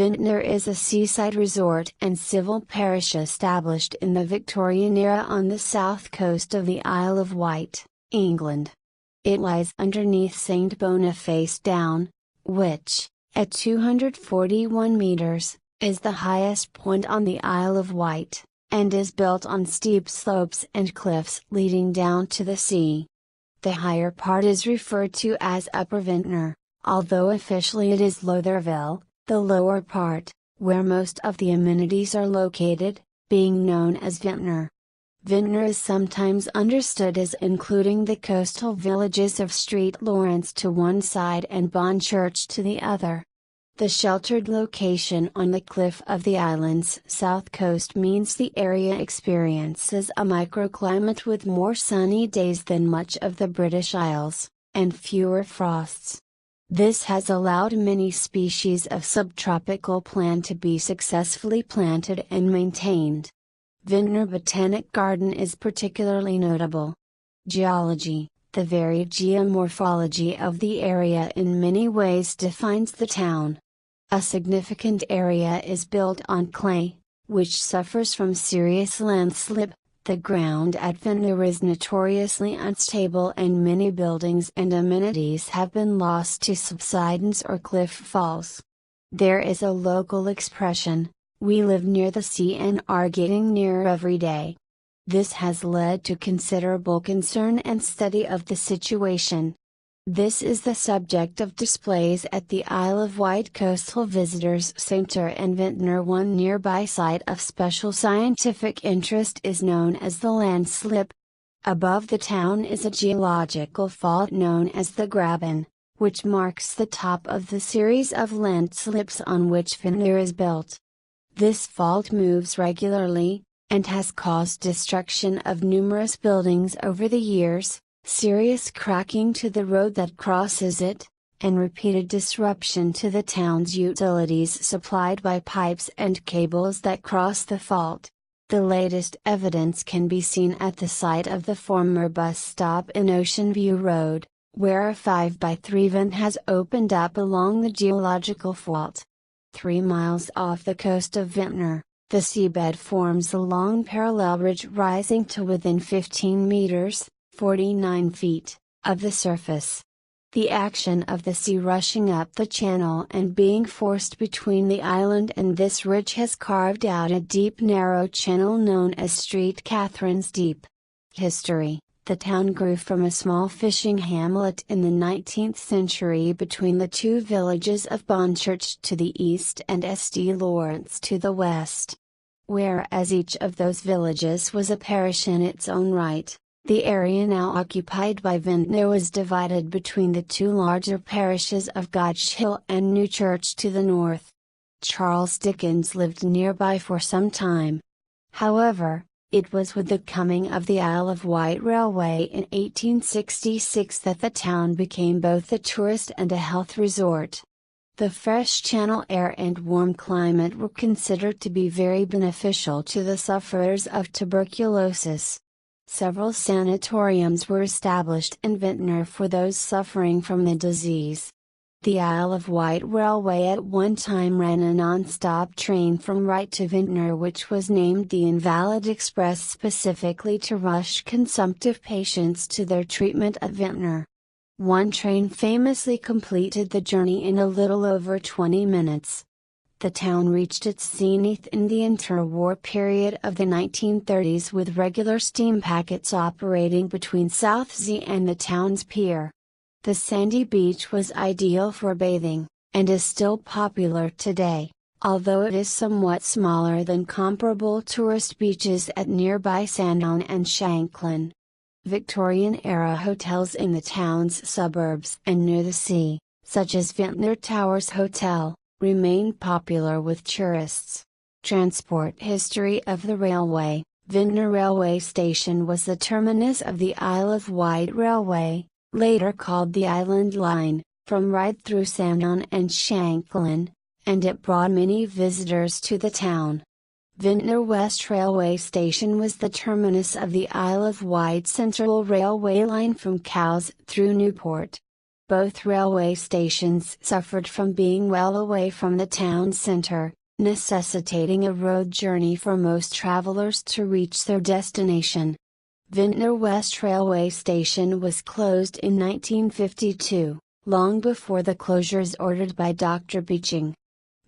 Ventnor is a seaside resort and civil parish established in the Victorian era on the south coast of the Isle of Wight, England. It lies underneath St Boniface Down, which, at 241 meters, is the highest point on the Isle of Wight, and is built on steep slopes and cliffs leading down to the sea. The higher part is referred to as Upper Ventnor, although officially it is Lowtherville, the lower part, where most of the amenities are located, being known as Ventnor. Ventnor is sometimes understood as including the coastal villages of St Lawrence to one side and Bonchurch to the other. The sheltered location on the cliff of the island's south coast means the area experiences a microclimate with more sunny days than much of the British Isles, and fewer frosts. This has allowed many species of subtropical plant to be successfully planted and maintained. Ventnor Botanic Garden is particularly notable. Geology: the varied geomorphology of the area in many ways defines the town. A significant area is built on clay, which suffers from serious landslip. The ground at Ventnor is notoriously unstable and many buildings and amenities have been lost to subsidence or cliff falls. There is a local expression, "We live near the sea and are getting nearer every day." This has led to considerable concern and study of the situation. This is the subject of displays at the Isle of Wight Coastal Visitors Centre and Ventnor. One nearby site of special scientific interest is known as the landslip. Above the town is a geological fault known as the Graben, which marks the top of the series of landslips on which Ventnor is built. This fault moves regularly, and has caused destruction of numerous buildings over the years, serious cracking to the road that crosses it, and repeated disruption to the town's utilities supplied by pipes and cables that cross the fault. The latest evidence can be seen at the site of the former bus stop in Ocean View Road, where a 5x3 vent has opened up along the geological fault. 3 miles off the coast of Ventnor, the seabed forms a long parallel ridge rising to within 15 meters, 49 feet, of the surface. The action of the sea rushing up the channel and being forced between the island and this ridge has carved out a deep narrow channel known as St Catherine's Deep. History: the town grew from a small fishing hamlet in the 19th century between the two villages of Bonchurch to the east and St Lawrence to the west. Whereas each of those villages was a parish in its own right, the area now occupied by Ventnor was divided between the two larger parishes of Godch Hill and Newchurch to the north. Charles Dickens lived nearby for some time. However, it was with the coming of the Isle of Wight Railway in 1866 that the town became both a tourist and a health resort. The fresh channel air and warm climate were considered to be very beneficial to the sufferers of tuberculosis. Several sanatoriums were established in Ventnor for those suffering from the disease. The Isle of Wight Railway at one time ran a non-stop train from Wight to Ventnor, which was named the Invalid Express specifically to rush consumptive patients to their treatment at Ventnor. One train famously completed the journey in a little over 20 minutes. The town reached its zenith in the interwar period of the 1930s with regular steam packets operating between Southsea and the town's pier. The sandy beach was ideal for bathing, and is still popular today, although it is somewhat smaller than comparable tourist beaches at nearby Sandown and Shanklin. Victorian-era hotels in the town's suburbs and near the sea, such as Ventnor Towers Hotel, remain popular with tourists. Transport history of the railway: Ventnor Railway Station was the terminus of the Isle of Wight Railway, later called the Island Line, from right through Sandown and Shanklin, and it brought many visitors to the town. Ventnor West Railway Station was the terminus of the Isle of Wight Central Railway line from Cowes through Newport. Both railway stations suffered from being well away from the town centre, necessitating a road journey for most travellers to reach their destination. Ventnor West Railway Station was closed in 1952, long before the closures ordered by Dr. Beeching.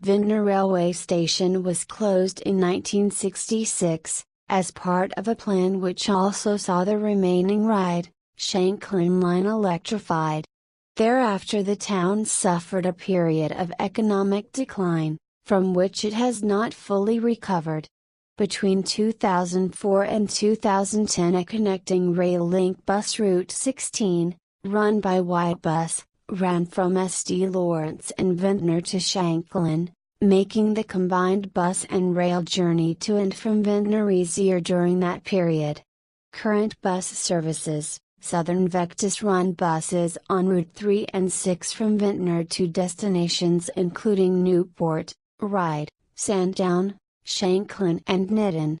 Ventnor Railway Station was closed in 1966, as part of a plan which also saw the remaining Ryde, Shanklin line electrified. Thereafter the town suffered a period of economic decline, from which it has not fully recovered. Between 2004 and 2010 a connecting rail link bus Route 16, run by White Bus, ran from St Lawrence and Ventnor to Shanklin, making the combined bus and rail journey to and from Ventnor easier during that period. Current bus services: Southern Vectis run buses on Route 3 and 6 from Ventnor to destinations including Newport, Ryde, Sandown, Shanklin and Nidden.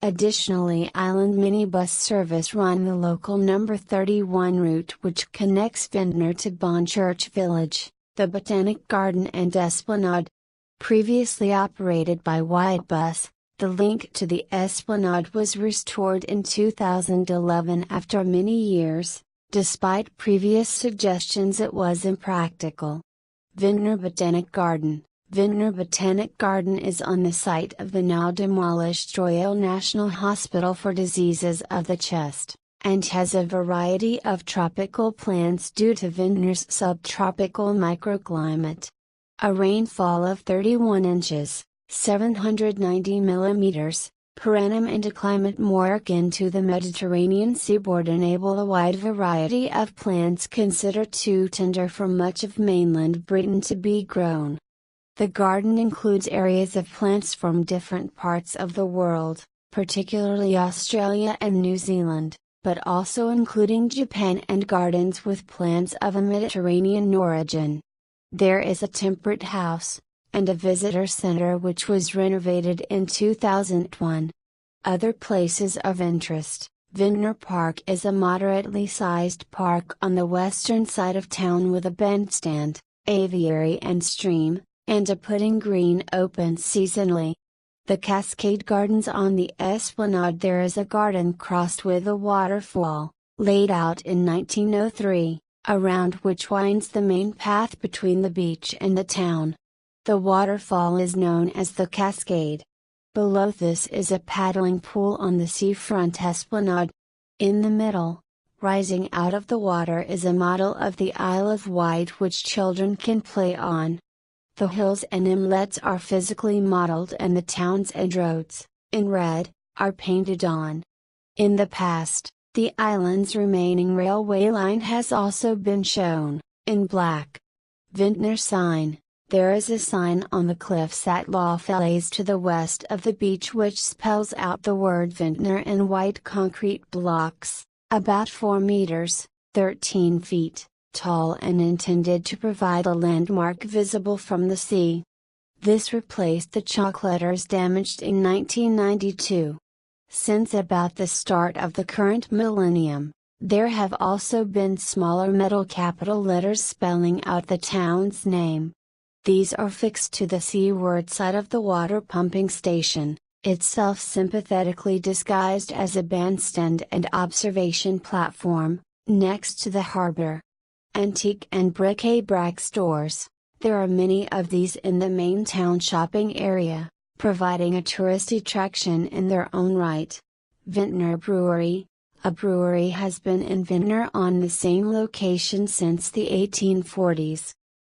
Additionally, Island minibus service run the local number 31 route which connects Ventnor to Bonchurch Village, the Botanic Garden and Esplanade. Previously operated by White Bus, the link to the Esplanade was restored in 2011 after many years. Despite previous suggestions it was impractical. Ventnor Botanic Garden. Ventnor Botanic Garden is on the site of the now demolished Royal National Hospital for Diseases of the Chest, and has a variety of tropical plants due to Ventnor's subtropical microclimate. A rainfall of 31 inches, 790 millimeters, per annum and a climate more akin to the Mediterranean seaboard enable a wide variety of plants considered too tender for much of mainland Britain to be grown. The garden includes areas of plants from different parts of the world, particularly Australia and New Zealand, but also including Japan and gardens with plants of a Mediterranean origin. There is a temperate house, and a visitor center which was renovated in 2001. Other places of interest: Ventnor Park is a moderately sized park on the western side of town with a bandstand, aviary and stream, and a putting green open seasonally. The Cascade Gardens on the Esplanade. There is a garden crossed with a waterfall, laid out in 1903, around which winds the main path between the beach and the town. The waterfall is known as the Cascade. Below this is a paddling pool on the seafront Esplanade. In the middle, rising out of the water, is a model of the Isle of Wight which children can play on. The hills and inlets are physically modeled and the towns and roads, in red, are painted on. In the past, the island's remaining railway line has also been shown, in black. Ventnor sign. There is a sign on the cliffs at Lowtherville to the west of the beach which spells out the word Ventnor in white concrete blocks, about 4 meters, 13 feet, tall and intended to provide a landmark visible from the sea. This replaced the chalk letters damaged in 1992. Since about the start of the current millennium, there have also been smaller metal capital letters spelling out the town's name. These are fixed to the seaward side of the water pumping station, itself sympathetically disguised as a bandstand and observation platform, next to the harbor. Antique and bric-a-brac stores. There are many of these in the main town shopping area, providing a tourist attraction in their own right. Ventnor Brewery. A brewery has been in Ventnor on the same location since the 1840s.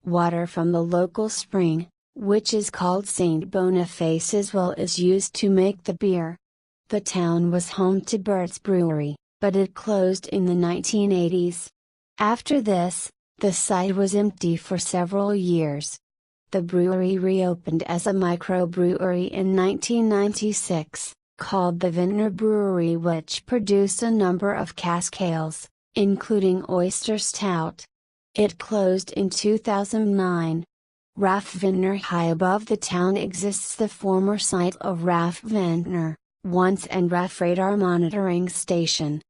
Water from the local spring, which is called St Boniface's Well, is used to make the beer. The town was home to Bert's Brewery, but it closed in the 1980s. After this, the site was empty for several years. The brewery reopened as a microbrewery in 1996, called the Ventnor Brewery, which produced a number of cask ales, including oyster stout. It closed in 2009. RAF Ventnor. High above the town exists the former site of RAF Ventnor, once and RAF radar monitoring station.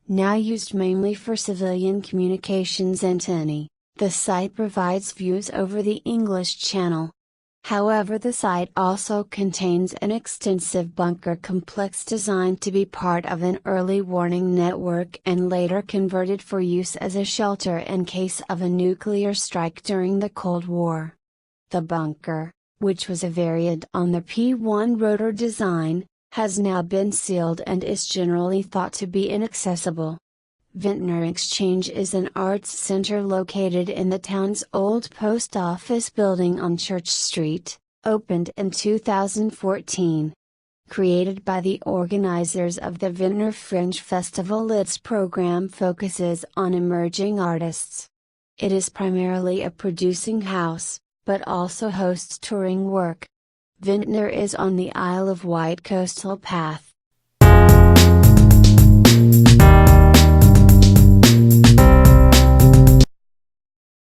Now used mainly for civilian communications antennae, The site provides views over the English Channel. However, the site also contains an extensive bunker complex designed to be part of an early warning network and later converted for use as a shelter in case of a nuclear strike during the Cold War. The bunker, which was a variant on the P-1 rotor design, has now been sealed and is generally thought to be inaccessible. Ventnor Exchange is an arts center located in the town's old post office building on Church Street, opened in 2014. Created by the organizers of the Ventnor Fringe Festival, its program focuses on emerging artists. It is primarily a producing house, but also hosts touring work. Ventnor is on the Isle of Wight coastal path.